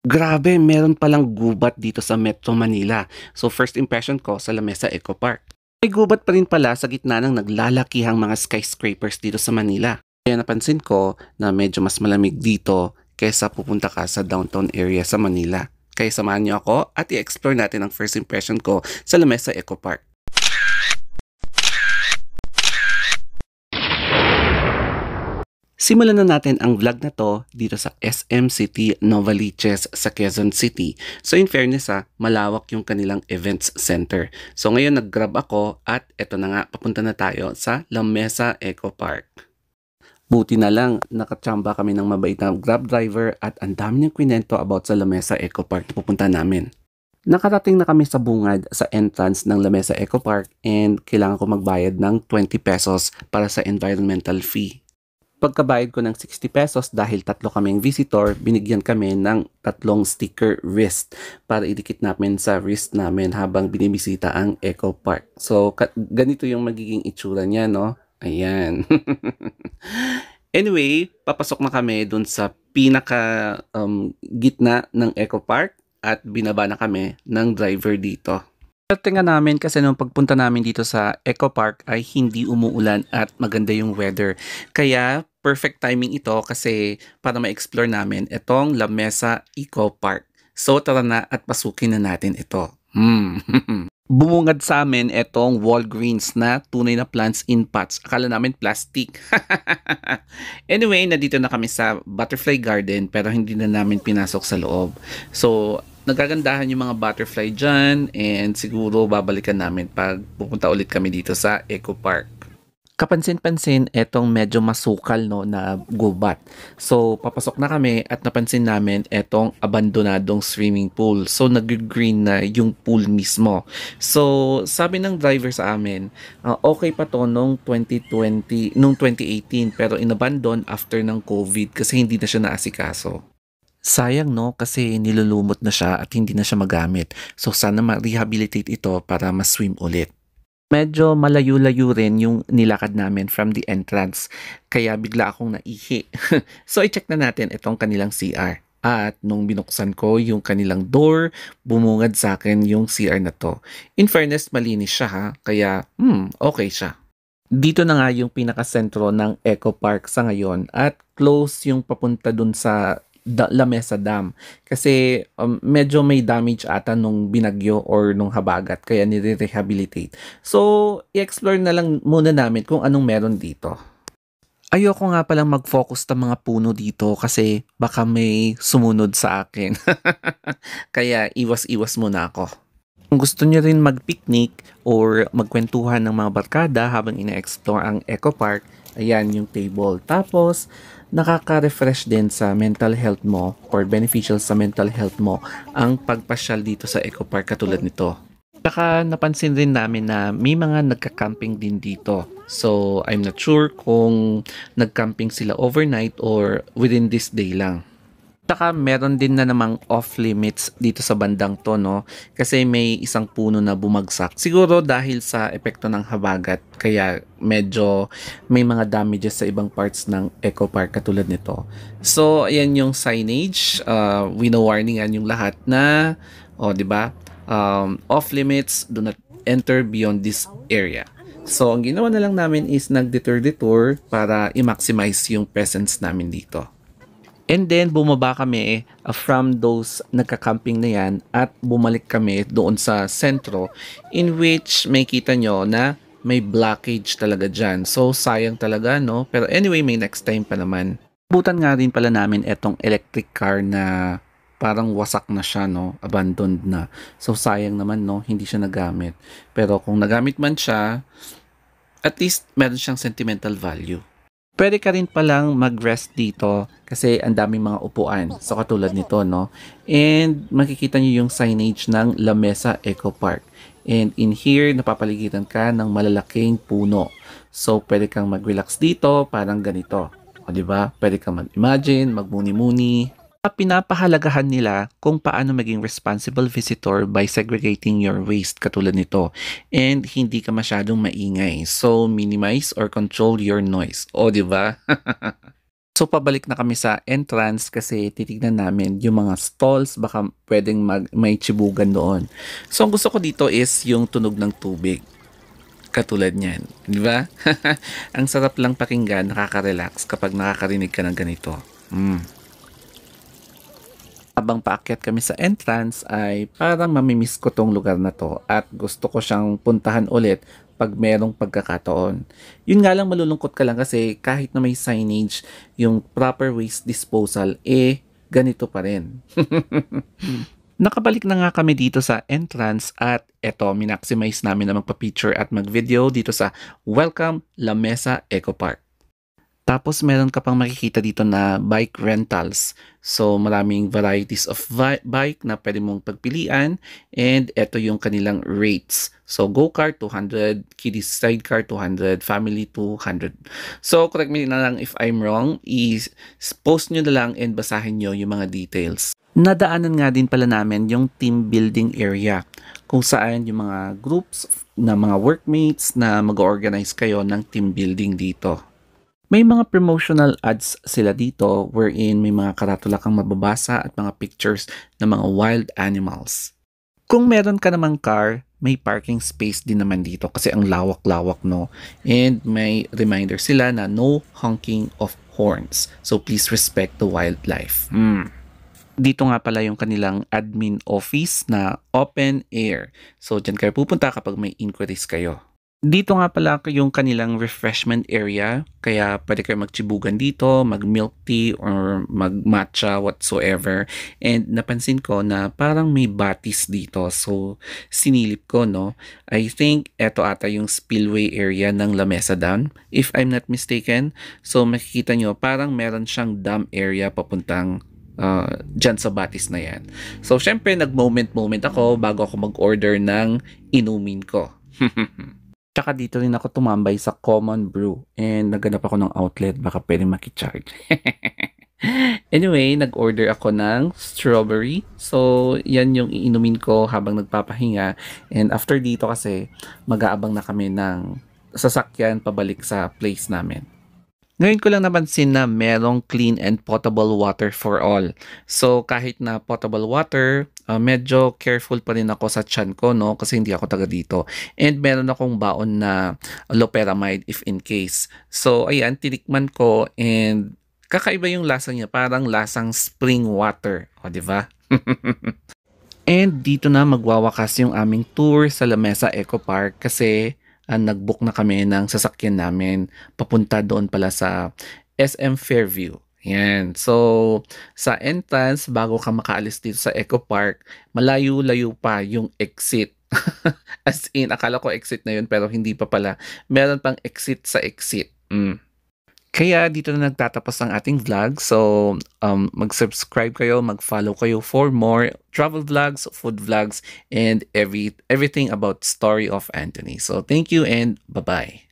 Grabe, meron palang gubat dito sa Metro Manila. So first impression ko sa Lamesa Eco Park. May gubat pa rin pala sa gitna ng naglalakihang mga skyscrapers dito sa Manila. Kaya napansin ko na medyo mas malamig dito kaysa pupunta ka sa downtown area sa Manila. Kaya samahan niyo ako at i-explore natin ang first impression ko sa Lamesa Eco Park. Simulan na natin ang vlog na to dito sa SM City Novaliches sa Quezon City. So in fairness malawak yung kanilang events center. So ngayon nag-grab ako at eto na nga, papunta na tayo sa Lamesa Eco Park. Buti na lang, nakachamba kami ng mabait na grab driver at ang dami niyang kwento about sa Lamesa Eco Park na pupunta namin. Nakarating na kami sa bungad sa entrance ng Lamesa Eco Park and kailangan ko magbayad ng 20 pesos para sa environmental fee. Pagkabayad ko ng 60 pesos dahil tatlo kaming visitor, binigyan kami ng tatlong sticker wrist para idikit namin sa wrist namin habang binibisita ang Eco Park. So, ganito yung magiging itsura niya, no? Ayan. Anyway, papasok na kami dun sa pinaka gitna ng Eco Park at binaba na kami ng driver dito. Tingnan namin kasi nung pagpunta namin dito sa Eco Park ay hindi umuulan at maganda yung weather. Kaya perfect timing ito kasi para ma-explore namin itong Lamesa Eco Park. So tara na at pasukin na natin ito. Bumungad sa amin itong Walgreens na tunay na plants in pots. Akala namin plastic. Anyway, nandito na kami sa Butterfly Garden pero hindi na namin pinasok sa loob. So, nagagandahan yung mga butterfly dyan and siguro babalikan namin pag pupunta ulit kami dito sa Eco Park. Kapansin-pansin etong medyo masukal no na gubat. So papasok na kami at napansin namin etong abandonadong swimming pool. So nag-green na yung pool mismo. So sabi ng driver sa amin, okay pa to nung 2020, nung 2018 pero inabandon after ng COVID kasi hindi na siya naasikaso. Sayang no kasi nilulumot na siya at hindi na siya magamit. So sana ma-rehabilitate ito para ma-swim ulit. Medyo malayo-layo rin yung nilakad namin from the entrance. Kaya bigla akong naihi. So i-check na natin itong kanilang CR. At nung binuksan ko yung kanilang door, bumungad sa akin yung CR na to. In fairness, malinis siya ha. Kaya okay siya. Dito na nga yung pinakasentro ng Eco Park sa ngayon at close yung papunta dun sa Lamesa Dam kasi medyo may damage ata nung binagyo or nung habagat kaya nire-rehabilitate. So, i-explore na lang muna namin kung anong meron dito. Ayoko nga palang mag-focus ng mga puno dito kasi baka may sumunod sa akin. Kaya iwas-iwas muna ako. Kung gusto niyo rin mag-picnic or magkwentuhan ng mga barkada habang ina-explore ang Eco Park, ayan yung table. Tapos, nakaka-refresh din sa mental health mo or beneficial sa mental health mo ang pagpasyal dito sa Eco Park katulad nito. Saka napansin rin namin na may mga nagka-camping din dito. So, I'm not sure kung nag-camping sila overnight or within this day lang. Saka meron din na namang off limits dito sa bandang to, no? Kasi may isang puno na bumagsak. Siguro dahil sa epekto ng habagat, kaya medyo may mga damages sa ibang parts ng Eco Park katulad nito. So, ayan yung signage. Wino-warningan yung lahat na, di ba? Off limits, do not enter beyond this area. So, ang ginawa na lang namin is nag-detour para i-maximize yung presence namin dito. And then, bumaba kami from those nagka-camping na yan at bumalik kami doon sa sentro in which may kita nyo na may blockage talaga dyan. So, sayang talaga, no? Pero anyway, may next time pa naman. Butan nga rin pala namin etong electric car na parang wasak na siya, no? Abandoned na. So, sayang naman, no? Hindi siya nagamit. Pero kung nagamit man siya, at least meron siyang sentimental value. Pwede ka rin palang mag-rest dito kasi ang daming mga upuan. So katulad nito, no? And makikita niyo yung signage ng Lamesa Eco Park. And in here, napapaligiran ka ng malalaking puno. So pwede kang mag-relax dito, parang ganito. O diba? Pwede kang mag-imagine, magmuni-muni. Pinapahalagahan nila kung paano maging responsible visitor by segregating your waste katulad nito and hindi ka masyadong maingay. So minimize or control your noise. O di ba? So pabalik na kami sa entrance kasi titignan namin yung mga stalls, baka pwedeng may chibugan doon. So ang gusto ko dito is yung tunog ng tubig. Katulad niyan, di ba? Ang sarap lang pakinggan, nakaka-relax kapag nakakarinig ka ng ganito. Habang paakyat kami sa entrance ay parang mamimiss ko tong lugar na to at gusto ko siyang puntahan ulit pag merong pagkakataon. Yun nga lang, malulungkot ka lang kasi kahit na may signage, yung proper waste disposal, ganito pa rin. Nakabalik na nga kami dito sa entrance at eto, minaximize namin na magpa-picture at mag-video dito sa Welcome La Mesa Eco Park. Tapos meron ka pang makikita dito na bike rentals. So maraming varieties of bike na pwede mong pagpilian and ito yung kanilang rates. So go-kart 200, kiddies sidecar 200, family 200. So correct me na lang if I'm wrong, post nyo na lang and basahin nyo yung mga details. Nadaanan nga din pala namin yung team building area kung saan yung mga groups na mga workmates na mag-organize kayo ng team building dito. May mga promotional ads sila dito wherein may mga karatula kang mababasa at mga pictures ng mga wild animals. Kung meron ka namang car, may parking space din naman dito kasi ang lawak-lawak, no? And may reminder sila na no honking of horns. So please respect the wildlife. Dito nga pala yung kanilang admin office na open air. So dyan kayo pupunta kapag may inquiries kayo. Dito nga pala yung kanilang refreshment area, kaya pwede kayo magchibugan dito, mag-milk tea or mag-matcha whatsoever. And napansin ko na parang may batis dito, so sinilip ko, no? I think eto ata yung spillway area ng La Mesa Dam, if I'm not mistaken. So makikita nyo, parang meron siyang dam area papuntang dyan sa batis na yan. So syempre nag-moment ako bago ako mag-order ng inumin ko. Tsaka dito rin ako tumambay sa Common Brew and naghanap ako ng outlet, baka pwedeng makicharge. Anyway, nag-order ako ng strawberry. So, yan yung iinumin ko habang nagpapahinga. And after dito kasi, mag-aabang na kami ng sasakyan pabalik sa place namin. Ngayon ko lang napansin na merong clean and potable water for all. So kahit na potable water, medyo careful pa rin ako sa tiyan ko, no? Kasi hindi ako taga dito. And meron akong baon na loperamide if in case. So ayan, tinikman ko and kakaiba yung lasa niya. Parang lasang spring water. O, di ba? And dito na magwawakas yung aming tour sa La Mesa Eco Park kasi nag-book na kami ng sasakyan namin papunta doon pala sa SM Fairview. Yan. So, sa entrance, bago ka makaalis dito sa Eco Park, malayo-layo pa yung exit. As in, akala ko exit na yun pero hindi pa pala. Meron pang exit sa exit. Kaya dito na nagtatapos ang ating vlog. So, mag-subscribe kayo, mag-follow kayo for more travel vlogs, food vlogs, and everything about Story of Anthony. So, thank you and bye-bye.